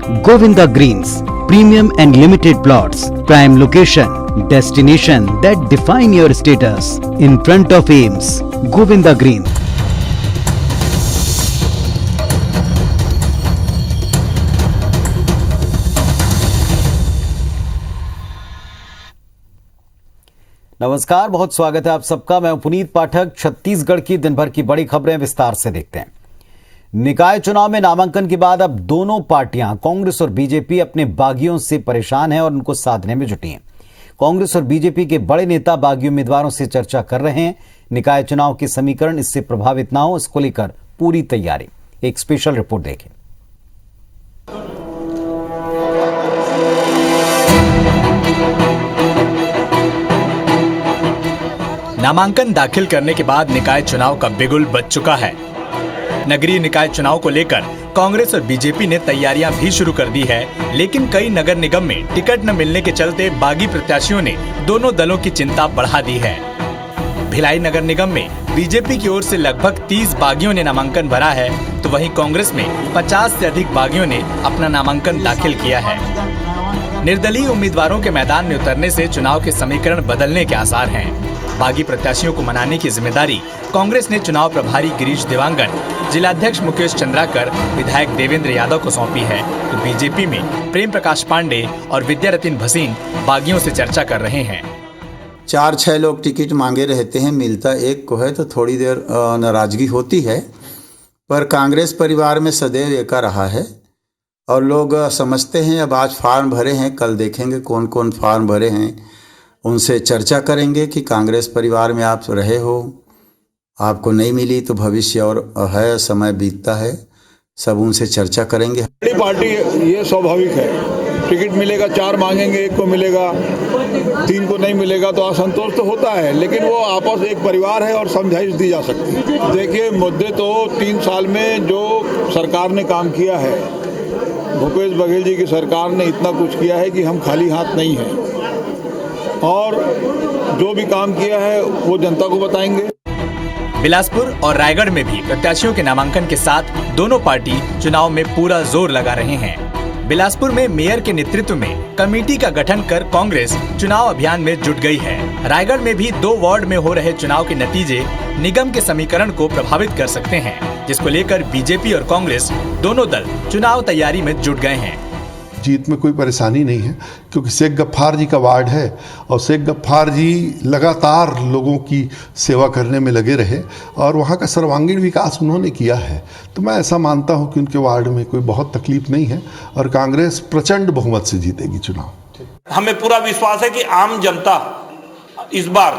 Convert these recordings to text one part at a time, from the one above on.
Govinda Greens, premium and limited plots, prime location, destination that define your status. In front of Ames, Govinda Greens. नमस्कार, बहुत स्वागत है आप सबका। मैं पुनीत पाठक। छत्तीसगढ़ की दिन भर की बड़ी खबरें विस्तार से देखते हैं। निकाय चुनाव में नामांकन के बाद अब दोनों पार्टियां कांग्रेस और बीजेपी अपने बागियों से परेशान हैं और उनको साधने में जुटी हैं। कांग्रेस और बीजेपी के बड़े नेता बागी उम्मीदवारों से चर्चा कर रहे हैं। निकाय चुनाव के समीकरण इससे प्रभावित ना हो, इसको लेकर पूरी तैयारी। एक स्पेशल रिपोर्ट देखें। नामांकन दाखिल करने के बाद निकाय चुनाव का बिगुल बज चुका है। नगरीय निकाय चुनाव को लेकर कांग्रेस और बीजेपी ने तैयारियां भी शुरू कर दी है, लेकिन कई नगर निगम में टिकट न मिलने के चलते बागी प्रत्याशियों ने दोनों दलों की चिंता बढ़ा दी है। भिलाई नगर निगम में बीजेपी की ओर से लगभग 30 बागियों ने नामांकन भरा है, तो वहीं कांग्रेस में 50 से अधिक बागियों ने अपना नामांकन दाखिल किया है। निर्दलीय उम्मीदवारों के मैदान में उतरने से चुनाव के समीकरण बदलने के आसार हैं। बागी प्रत्याशियों को मनाने की जिम्मेदारी कांग्रेस ने चुनाव प्रभारी गिरीश देवांगन, जिलाध्यक्ष मुकेश चंद्राकर, विधायक देवेंद्र यादव को सौंपी है, तो बीजेपी में प्रेम प्रकाश पांडे और विद्यारतन भसीन बागियों से चर्चा कर रहे हैं। 4-6 लोग टिकट मांगे रहते हैं, मिलता एक को है तो थोड़ी देर नाराजगी होती है, पर कांग्रेस परिवार में सदैव एका रहा है और लोग समझते हैं। अब आज फॉर्म भरे हैं, कल देखेंगे कौन कौन फॉर्म भरे हैं, उनसे चर्चा करेंगे कि कांग्रेस परिवार में आप रहे हो, आपको नहीं मिली तो भविष्य और है, समय बीतता है, सब उनसे चर्चा करेंगे। बड़ी पार्टी ये स्वाभाविक है, टिकट मिलेगा 4 मांगेंगे, 1 को मिलेगा, 3 को नहीं मिलेगा तो असंतोष तो होता है, लेकिन वो आपस एक परिवार है और समझाइश दी जा सकती है। देखिए, मुद्दे तो 3 साल में जो सरकार ने काम किया है, भूपेश बघेल जी की सरकार ने इतना कुछ किया है कि हम खाली हाथ नहीं हैं, और जो भी काम किया है वो जनता को बताएंगे। बिलासपुर और रायगढ़ में भी प्रत्याशियों के नामांकन के साथ दोनों पार्टी चुनाव में पूरा जोर लगा रहे हैं। बिलासपुर में मेयर के नेतृत्व में कमेटी का गठन कर कांग्रेस चुनाव अभियान में जुट गई है। रायगढ़ में भी 2 वार्ड में हो रहे चुनाव के नतीजे निगम के समीकरण को प्रभावित कर सकते हैं, जिसको लेकर बीजेपी और कांग्रेस दोनों दल चुनाव तैयारी में जुट गए हैं। जीत में कोई परेशानी नहीं है, क्योंकि शेख गफ्फार जी का वार्ड है और शेख गफ्फार जी लगातार लोगों की सेवा करने में लगे रहे और वहाँ का सर्वांगीण विकास उन्होंने किया है। तो मैं ऐसा मानता हूँ कि उनके वार्ड में कोई बहुत तकलीफ नहीं है और कांग्रेस प्रचंड बहुमत से जीतेगी चुनाव। हमें पूरा विश्वास है कि आम जनता इस बार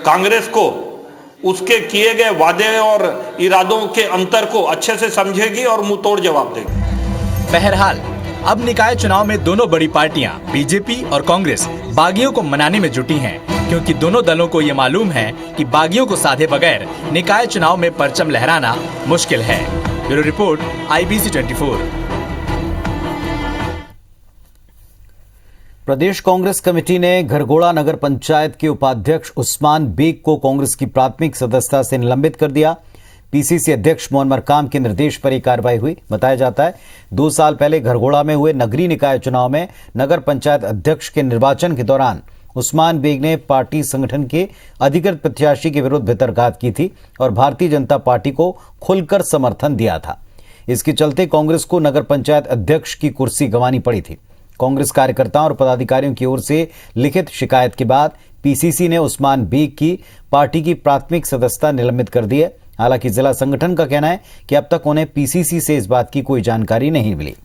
कांग्रेस को उसके किए गए वादे और इरादों के अंतर को अच्छे से समझेगी और मुंह तोड़ जवाब देगी। बहरहाल अब निकाय चुनाव में दोनों बड़ी पार्टियां बीजेपी और कांग्रेस बागियों को मनाने में जुटी हैं, क्योंकि दोनों दलों को ये मालूम है कि बागियों को साधे बगैर निकाय चुनाव में परचम लहराना मुश्किल है। Bureau report, IBC 24। प्रदेश कांग्रेस कमेटी ने घरघोड़ा नगर पंचायत के उपाध्यक्ष उस्मान बेग को कांग्रेस की प्राथमिक सदस्यता से निलंबित कर दिया। पीसीसी अध्यक्ष मोहन मरकाम के निर्देश पर यह कार्रवाई हुई। बताया जाता है 2 साल पहले घरघोड़ा में हुए नगरीय निकाय चुनाव में नगर पंचायत अध्यक्ष के निर्वाचन के दौरान उस्मान बेग ने पार्टी संगठन के अधिकृत प्रत्याशी के विरुद्ध भितरघात की थी और भारतीय जनता पार्टी को खुलकर समर्थन दिया था। इसके चलते कांग्रेस को नगर पंचायत अध्यक्ष की कुर्सी गंवानी पड़ी थी। कांग्रेस कार्यकर्ताओं और पदाधिकारियों की ओर से लिखित शिकायत के बाद पीसीसी ने उस्मान बेग की पार्टी की प्राथमिक सदस्यता निलंबित कर दी है। हालांकि जिला संगठन का कहना है कि अब तक उन्हें पीसीसी से इस बात की कोई जानकारी नहीं मिली।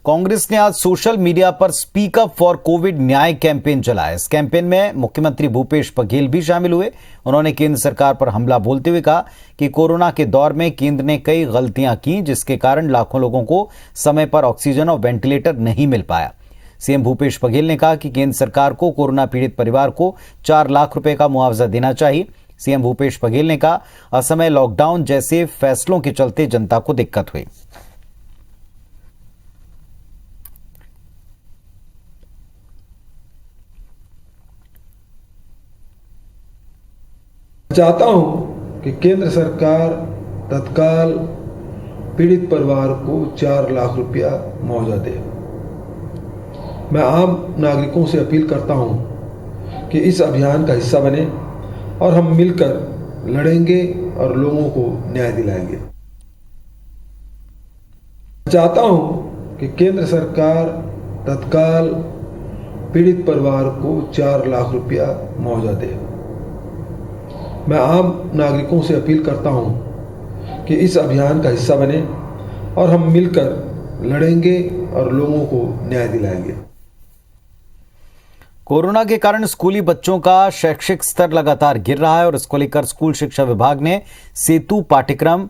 कांग्रेस ने आज सोशल मीडिया पर स्पीक अप फॉर कोविड न्याय कैंपेन चलाया। इस कैंपेन में मुख्यमंत्री भूपेश बघेल भी शामिल हुए। उन्होंने केंद्र सरकार पर हमला बोलते हुए कहा कि कोरोना के दौर में केंद्र ने कई गलतियां की, जिसके कारण लाखों लोगों को समय पर ऑक्सीजन और वेंटिलेटर नहीं मिल पाया। सीएम भूपेश बघेल ने कहा कि केंद्र सरकार को कोरोना पीड़ित परिवार को 4 लाख रुपए का मुआवजा देना चाहिए। सीएम भूपेश बघेल ने कहा, असमय लॉकडाउन जैसे फैसलों के चलते जनता को दिक्कत हुई। चाहता हूं कि केंद्र सरकार तत्काल पीड़ित परिवार को 4 लाख रुपया मुआवजा दे। मैं आम नागरिकों से अपील करता हूं कि इस अभियान का हिस्सा बने और हम मिलकर लड़ेंगे और लोगों को न्याय दिलाएंगे। मैं चाहता हूं कि केंद्र सरकार तत्काल पीड़ित परिवार को 4 लाख रुपया मुआवजा दे। मैं आम नागरिकों से अपील करता हूं कि इस अभियान का हिस्सा बने और हम मिलकर लड़ेंगे और लोगों को न्याय दिलाएंगे। कोरोना के कारण स्कूली बच्चों का शैक्षिक स्तर लगातार गिर रहा है और इसको लेकर स्कूल शिक्षा विभाग ने सेतु पाठ्यक्रम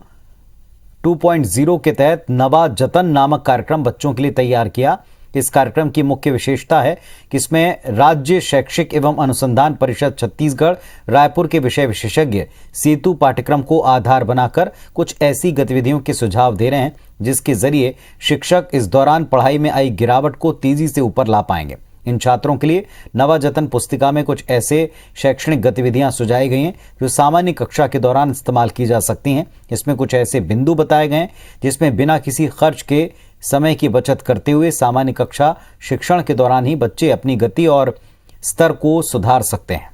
2.0 के तहत नवा जतन नामक कार्यक्रम बच्चों के लिए तैयार किया। इस कार्यक्रम की मुख्य विशेषता है कि इसमें राज्य शैक्षिक एवं अनुसंधान परिषद छत्तीसगढ़ रायपुर के विषय विशेषज्ञ सेतु पाठ्यक्रम को आधार बनाकर कुछ ऐसी गतिविधियों के सुझाव दे रहे हैं जिसके जरिए शिक्षक इस दौरान पढ़ाई में आई गिरावट को तेजी से ऊपर ला पाएंगे। इन छात्रों के लिए नवा जतन पुस्तिका में कुछ ऐसे शैक्षणिक गतिविधियां सुझाई गई हैं जो सामान्य कक्षा के दौरान इस्तेमाल की जा सकती हैं। इसमें कुछ ऐसे बिंदु बताए गए हैं जिसमें बिना किसी खर्च के समय की बचत करते हुए सामान्य कक्षा शिक्षण के दौरान ही बच्चे अपनी गति और स्तर को सुधार सकते हैं।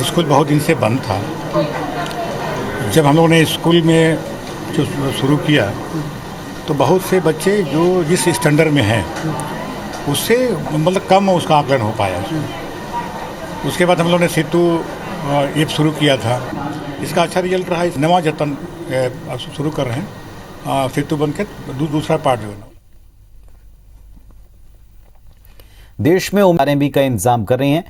स्कूल बहुत दिन से बंद था। जब हम लोगों ने स्कूल में जो शुरू किया तो बहुत से बच्चे जो जिस स्टैंडर्ड में हैं उससे मतलब कम उसका आकलन हो पाया। उसके बाद हम लोगों ने सेतु ऐप शुरू किया था। इसका अच्छा रिजल्ट रहा। इस नवा जतन शुरू कर रहे हैं, सेतु बन के दूसरा पार्ट जो है। देश में उम्मीदें भी का इंतजाम कर रही हैं।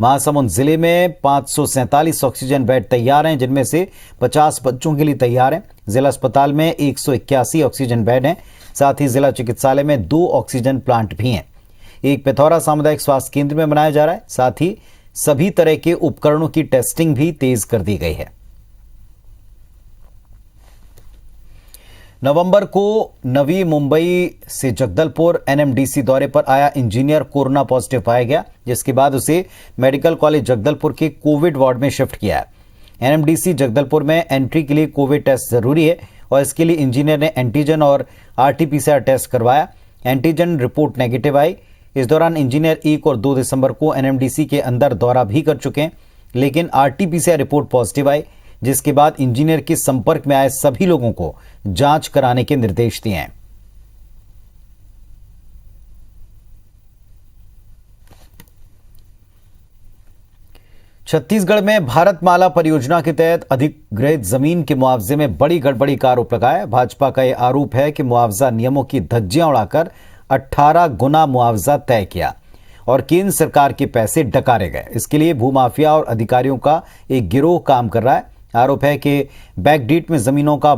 महासमुंद जिले में 547 ऑक्सीजन बेड तैयार हैं, जिनमें से 50 बच्चों के लिए तैयार हैं। जिला अस्पताल में 181 ऑक्सीजन बेड हैं। साथ ही जिला चिकित्सालय में 2 ऑक्सीजन प्लांट भी हैं। एक पिथौरा सामुदायिक स्वास्थ्य केंद्र में बनाया जा रहा है। साथ ही सभी तरह के उपकरणों की टेस्टिंग भी तेज कर दी गई है। नवंबर को नवी मुंबई से जगदलपुर एनएमडीसी दौरे पर आया इंजीनियर कोरोना पॉजिटिव पाया गया, जिसके बाद उसे मेडिकल कॉलेज जगदलपुर के कोविड वार्ड में शिफ्ट किया है। एनएमडीसी जगदलपुर में एंट्री के लिए कोविड टेस्ट जरूरी है और इसके लिए इंजीनियर ने एंटीजन और आरटीपीसीआर टेस्ट करवाया। एंटीजन रिपोर्ट नेगेटिव आई। इस दौरान इंजीनियर 1 और 2 दिसंबर को एनएमडीसी के अंदर दौरा भी कर चुके हैं, लेकिन आरटीपीसीआर रिपोर्ट पॉजिटिव आई, जिसके बाद इंजीनियर के संपर्क में आए सभी लोगों को जांच कराने के निर्देश दिए हैं। छत्तीसगढ़ में भारतमाला परियोजना के तहत अधिग्रहित जमीन के मुआवजे में बड़ी गड़बड़ी का आरोप लगाया। भाजपा का यह आरोप है कि मुआवजा नियमों की धज्जियां उड़ाकर 18 गुना मुआवजा तय किया और केंद्र सरकार के पैसे डकारे गए। इसके लिए भूमाफिया और अधिकारियों का एक गिरोह काम कर रहा है। आरोप है कि बैकडेट में जमीनों का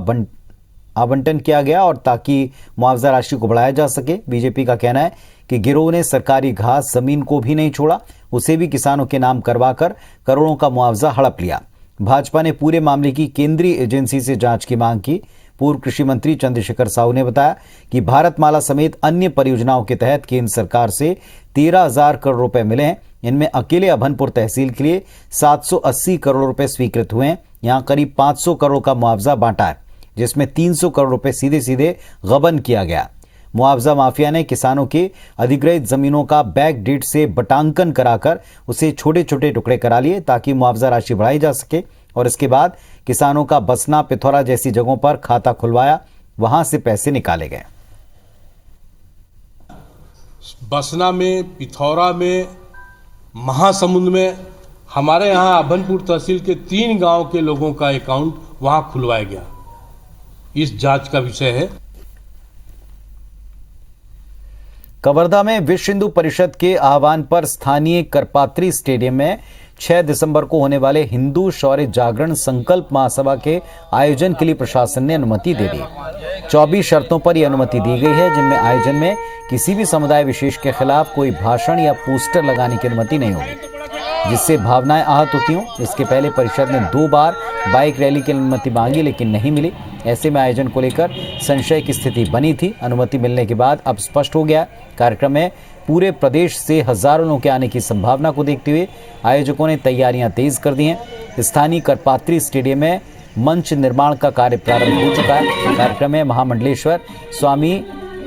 आवंटन किया गया और ताकि मुआवजा राशि को बढ़ाया जा सके। बीजेपी का कहना है कि गिरोह ने सरकारी घास जमीन को भी नहीं छोड़ा, उसे भी किसानों के नाम करवाकर करोड़ों का मुआवजा हड़प लिया। भाजपा ने पूरे मामले की केंद्रीय एजेंसी से जांच की मांग की। पूर्व कृषि मंत्री चंद्रशेखर साहू ने बताया कि भारतमाला समेत अन्य परियोजनाओं के तहत केंद्र सरकार से 13,000 करोड़ रुपए मिले हैं। इनमें अकेले अभनपुर तहसील के लिए 780 करोड़ रुपए स्वीकृत हुए हैं। यहां करीब 500 करोड़ का मुआवजा बांटा है, जिसमें 300 करोड़ रुपए सीधे सीधे गबन किया गया। मुआवजा माफिया ने किसानों के अधिग्रहित जमीनों का बैक डेट से बटांकन कराकर उसे छोटे छोटे टुकड़े करा लिए ताकि मुआवजा राशि बढ़ाई जा सके और इसके बाद किसानों का बसना, पिथौरा जैसी जगहों पर खाता खुलवाया, वहां से पैसे निकाले गए। बसना में, पिथौरा में, महासमुंद में हमारे यहाँ अभनपुर तहसील के 3 गांव के लोगों का अकाउंट वहां खुलवाया गया। इस जांच का विषय है। कवर्धा में विश्व हिंदू परिषद के आह्वान पर स्थानीय करपात्री स्टेडियम में 6 दिसंबर को होने वाले हिंदू शौर्य जागरण संकल्प महासभा के आयोजन के लिए प्रशासन ने अनुमति दे दी। 24 शर्तों पर यह अनुमति दी गई है, जिनमें आयोजन में किसी भी समुदाय विशेष के खिलाफ कोई भाषण या पोस्टर लगाने की अनुमति नहीं होगी, जिससे भावनाएं आहत होती हों। इसके पहले परिषद ने 2 बार बाइक रैली की अनुमति मांगी, लेकिन नहीं मिली। ऐसे में आयोजन को लेकर संशय की स्थिति बनी थी। अनुमति मिलने के बाद अब स्पष्ट हो गया। कार्यक्रम में पूरे प्रदेश से हजारों लोगों के आने की संभावना को देखते हुए आयोजकों ने तैयारियां तेज कर दी हैं। स्थानीय करपात्री स्टेडियम में मंच निर्माण का कार्य प्रारंभ हो चुका है। कार्यक्रम में महामंडलेश्वर स्वामी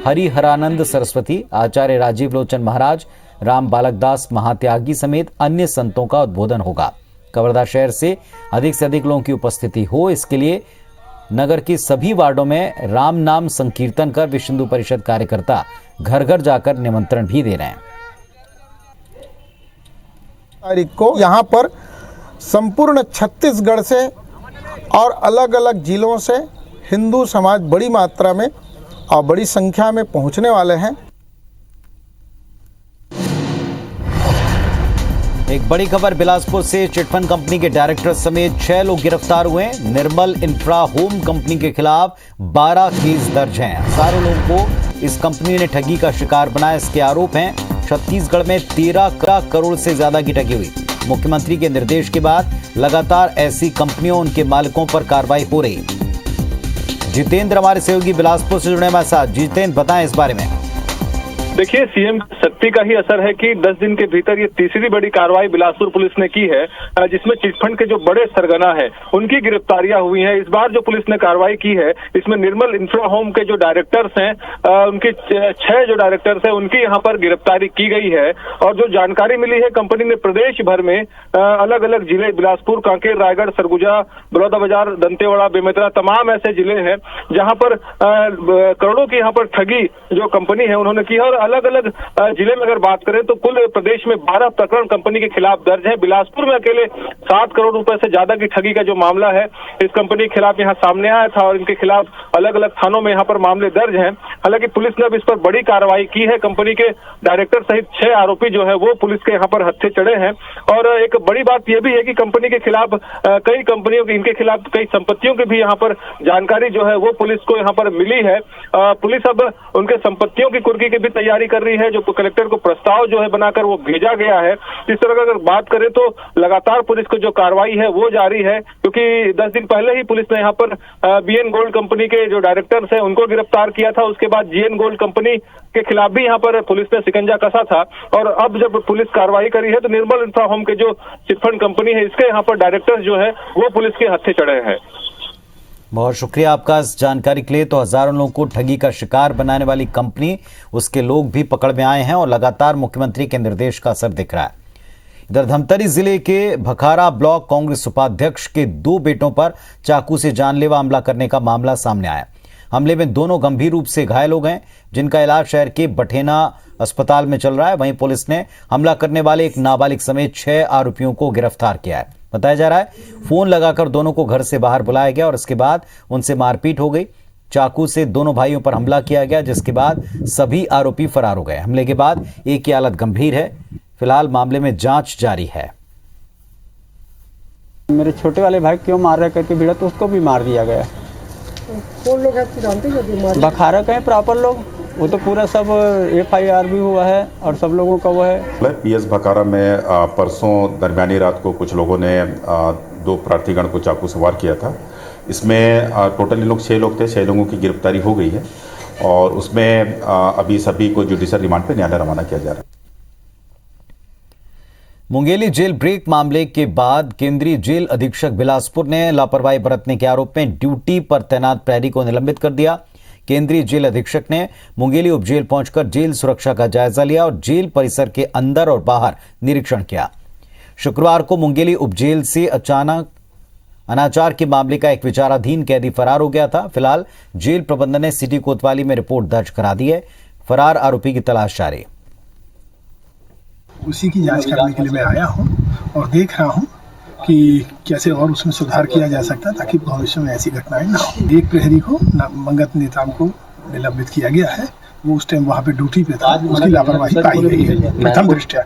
हरिहरानंद सरस्वती, आचार्य राजीव लोचन महाराज, राम बालक दास महात्यागी समेत अन्य संतों का उद्बोधन होगा। कवर्धा शहर से अधिक लोगों की उपस्थिति हो, इसके लिए नगर के सभी वार्डों में राम नाम संकीर्तन कर विश्व हिंदू परिषद कार्यकर्ता घर घर जाकर निमंत्रण भी दे रहे हैं। तारीख को यहाँ पर संपूर्ण छत्तीसगढ़ से और अलग अलग जिलों से हिंदू समाज बड़ी मात्रा में और बड़ी संख्या में पहुँचने वाले हैं। एक बड़ी खबर बिलासपुर से, चिटफंड कंपनी के डायरेक्टर समेत 6 लोग गिरफ्तार हुए। निर्मल इंफ्रा होम कंपनी के खिलाफ 12 केस दर्ज हैं। हजारों लोगों को इस कंपनी ने ठगी का शिकार बनाया, इसके आरोप हैं। छत्तीसगढ़ में 13 करोड़ से ज्यादा की ठगी हुई। मुख्यमंत्री के निर्देश के बाद लगातार ऐसी कंपनियों, उनके मालिकों पर कार्रवाई हो रही। जितेंद्र हमारे सहयोगी बिलासपुर से जुड़े हमारे साथ। जितेंद्र, बताएं इस बारे में। देखिए, सीएम शक्ति का ही असर है कि 10 दिन के भीतर ये तीसरी बड़ी कार्रवाई बिलासपुर पुलिस ने की है, जिसमें चिटफंड के जो बड़े सरगना है उनकी गिरफ्तारियां हुई हैं। इस बार जो पुलिस ने कार्रवाई की है, इसमें निर्मल इंफ्रा होम के जो डायरेक्टर्स हैं, उनके 6 जो डायरेक्टर्स हैं, उनकी यहाँ पर गिरफ्तारी की गई है। और जो जानकारी मिली है, कंपनी ने प्रदेश भर में अलग अलग जिले, बिलासपुर, कांकेर, रायगढ़, सरगुजा, बलौदाबाजार, दंतेवाड़ा, बेमेतरा, तमाम ऐसे जिले हैं जहां पर करोड़ों की यहाँ पर ठगी जो कंपनी है उन्होंने की है। और अलग अलग जिले में अगर बात करें तो कुल प्रदेश में 12 प्रकरण कंपनी के खिलाफ दर्ज है। बिलासपुर में अकेले 7 करोड़ रुपए से ज्यादा की ठगी का जो मामला है इस कंपनी के खिलाफ यहाँ सामने आया था और इनके खिलाफ अलग अलग थानों में यहाँ पर मामले दर्ज हैं। हालांकि पुलिस ने अब इस पर बड़ी कार्रवाई की है। कंपनी के डायरेक्टर सहित 6 आरोपी जो है वो पुलिस के यहाँ पर हत्थे चढ़े हैं। और एक बड़ी बात यह भी है कि कंपनी के खिलाफ कई कंपनियों की, इनके खिलाफ कई संपत्तियों की भी यहाँ पर जानकारी जो है वो पुलिस को यहाँ पर मिली है। पुलिस अब उनके संपत्तियों की कुर्की की भी तैयारी कर रही है, जो कलेक्टर को प्रस्ताव जो है बनाकर वो भेजा गया है। इस तरह अगर बात करें तो लगातार पुलिस को जो कार्रवाई है वो जारी है, क्योंकि 10 दिन पहले ही पुलिस ने यहाँ पर बीएन गोल्ड कंपनी के जो डायरेक्टर्स हैं उनको गिरफ्तार किया था। उसके बाद जीएन गोल्ड कंपनी के खिलाफ भी यहाँ पर पुलिस ने शिकंजा कसा था। और अब जब पुलिस कार्रवाई करी है तो निर्मल इंफ्रा होम के जो चिटफंड कंपनी है इसके यहाँ पर डायरेक्टर्स जो है वो पुलिस के हत्थे चढ़े हैं। बहुत शुक्रिया आपका इस जानकारी के लिए। तो हजारों लोगों को ठगी का शिकार बनाने वाली कंपनी, उसके लोग भी पकड़ में आए हैं और लगातार मुख्यमंत्री के निर्देश का असर दिख रहा है। इधर धमतरी जिले के भखारा ब्लॉक कांग्रेस उपाध्यक्ष के 2 बेटों पर चाकू से जानलेवा हमला करने का मामला सामने आया। हमले में दोनों गंभीर रूप से घायल हो गए, जिनका इलाज शहर के बठेना अस्पताल में चल रहा है। वहीं पुलिस ने हमला करने वाले एक नाबालिग समेत 6 आरोपियों को गिरफ्तार किया है। बताया जा रहा है फोन लगाकर दोनों को घर से बाहर बुलाया गया और इसके बाद उनसे मारपीट हो गई। चाकू से दोनों भाइयों पर हमला किया गया, जिसके बाद सभी आरोपी फरार हो गए। हमले के बाद एक की हालत गंभीर है। फिलहाल मामले में जांच जारी है। मेरे छोटे वाले भाई क्यों मार रहे करके भिड़ा तो उसको भी मार दिया गया। कौन लोग आपको जानते हैं? बखारा के प्रॉपर लोग, वो तो पूरा सब FIR भी हुआ है और सब लोगों का वो है। PS भखारा में परसों दरमियानी रात को कुछ लोगों ने 2 प्रार्थीगण को चाकू से वार किया था। इसमें टोटल लोग 6 लोग थे। 6 लोगों की गिरफ्तारी हो गई है और उसमें अभी सभी को जुडिशियल रिमांड पे न्यायालय रवाना किया जा रहा है। मुंगेली जेल ब्रेक मामले के बाद केंद्रीय जेल अधीक्षक बिलासपुर ने लापरवाही बरतने के आरोप में ड्यूटी पर तैनात प्रहरी को निलंबित कर दिया। केंद्रीय जेल अधीक्षक ने मुंगेली उपजेल पहुंचकर जेल सुरक्षा का जायजा लिया और जेल परिसर के अंदर और बाहर निरीक्षण किया। शुक्रवार को मुंगेली उपजेल से अचानक अनाचार के मामले का एक विचाराधीन कैदी फरार हो गया था। फिलहाल जेल प्रबंधन ने सिटी कोतवाली में रिपोर्ट दर्ज करा दी है। फरार आरोपी की तलाश जारी। उसी की जांच करने के लिए मैं आया हूं और देख रहा हूं कि कैसे और उसमें सुधार किया जा सकता है ताकि भविष्य में ऐसी घटनाएं ना हो। एक प्रहरी को मंगत नेताम को निलंबित किया गया है। वो उस टाइम वहां पे ड्यूटी पे था, उसकी लापरवाही पाई गई है प्रथम दृष्टया।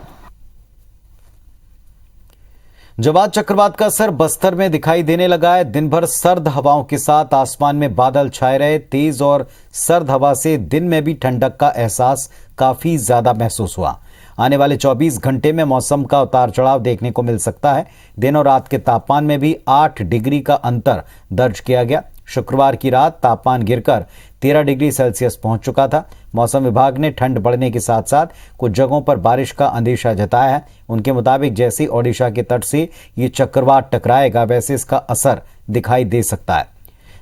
जवाद चक्रवात का असर बस्तर में दिखाई देने लगा है। दिन भर सर्द हवाओं के साथ आसमान में बादल छाए रहे। तेज और सर्द हवा से दिन में भी ठंडक का एहसास काफी ज्यादा महसूस हुआ। आने वाले 24 घंटे में मौसम का उतार चढ़ाव देखने को मिल सकता है। दिन और रात के तापमान में भी 8 डिग्री का अंतर दर्ज किया गया। शुक्रवार की रात तापमान गिरकर 13 डिग्री सेल्सियस पहुंच चुका था। मौसम विभाग ने ठंड बढ़ने के साथ साथ कुछ जगहों पर बारिश का अंदेशा जताया है। उनके मुताबिक जैसे ओडिशा के तट से ये चक्रवात टकराएगा वैसे इसका असर दिखाई दे सकता है।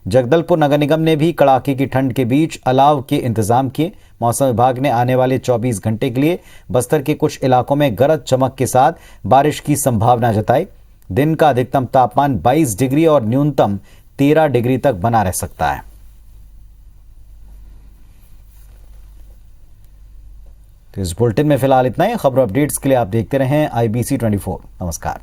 जगदलपुर नगर निगम ने भी कड़ाके की ठंड के बीच अलाव के इंतजाम किए। मौसम विभाग ने आने वाले 24 घंटे के लिए बस्तर के कुछ इलाकों में गरज चमक के साथ बारिश की संभावना जताई। दिन का अधिकतम तापमान 22 डिग्री और न्यूनतम 13 डिग्री तक बना रह सकता है। तो इस बुलेटिन में फिलहाल इतना ही। खबर अपडेट्स के लिए आप देखते रहें IBC 24। नमस्कार।